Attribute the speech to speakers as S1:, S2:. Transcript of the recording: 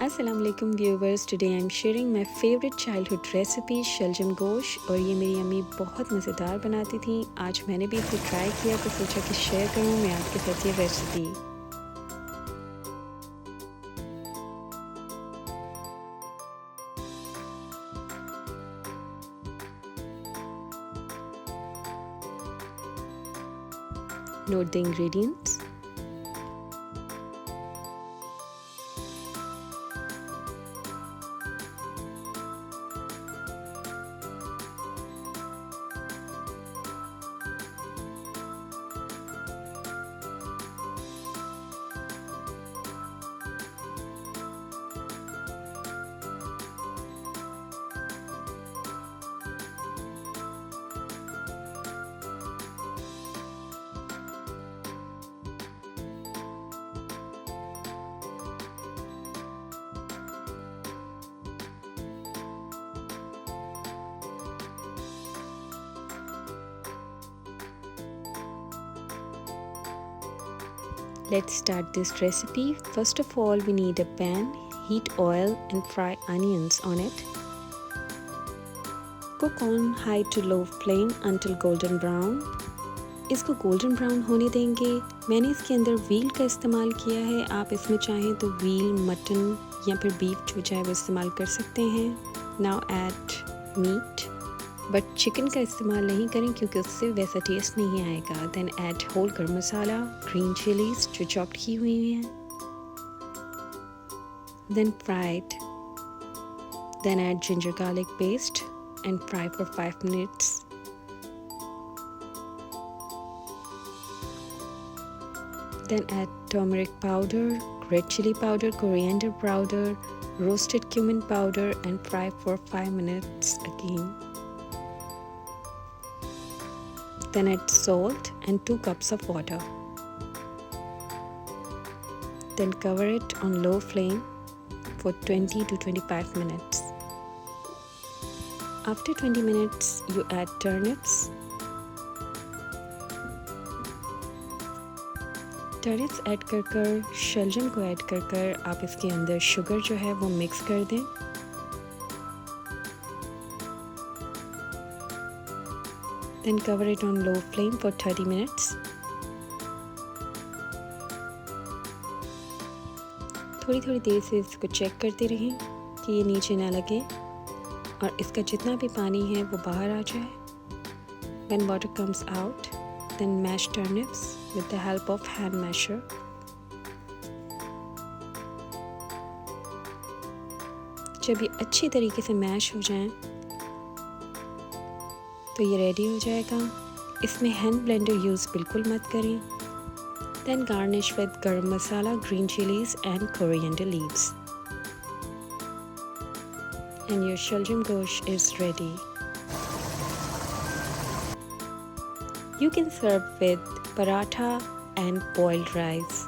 S1: अस्सलाम वालेकुम viewers, today I am sharing my favourite childhood recipe शलजम गोश्त। और ये मेरी अम्मी बहुत मज़ेदार बनाती थी। आज मैंने भी इसे ट्राई किया तो सोचा कि शेयर करूँ मैं आपके साथ ये recipe. Note the ingredients. Let's start this recipe. First of all, we need a pan, heat oil and fry onions on it. Cook on high to low flame until golden brown. इसको golden brown होने देंगे। मैंने इसके अंदर wheel का इस्तेमाल किया है। आप इसमें चाहें तो व्हील, मटन या फिर बीफ जो चाहे वो इस्तेमाल कर सकते हैं। Now add meat. But chicken का इस्तेमाल नहीं करें क्योंकि उससे वैसा टेस्ट नहीं आएगा। Then add whole garam masala, green chillies जो चॉप्ड की हुई हैं। Then fried. Then add ginger garlic paste and fry for 5 minutes. Then add turmeric powder, red chili powder, coriander powder, roasted cumin powder and fry for 5 minutes again. Then add salt and 2 cups of water. Then cover it on low flame for 20 to 25 minutes. After 20 minutes, you add turnips. Turnips add कर शलजम को add कर आप इसके अंदर sugar जो है वो मिक्स कर दें। Then cover it on low flame for 30 minutes. थोड़ी देर से इसको चेक करते रहें कि ये नीचे ना लगे और इसका जितना भी पानी है वो बाहर आ जाए। When water comes out, then mash turnips with the help of hand masher. जब ये अच्छी तरीके से मैश हो जाएं तो ये रेडी हो जाएगा। इसमें हैंड ब्लेंडर यूज़ बिल्कुल मत करें। Then garnish with garam masala, green chillies and coriander leaves and your shalgam gosht is ready. You can serve with paratha and boiled rice.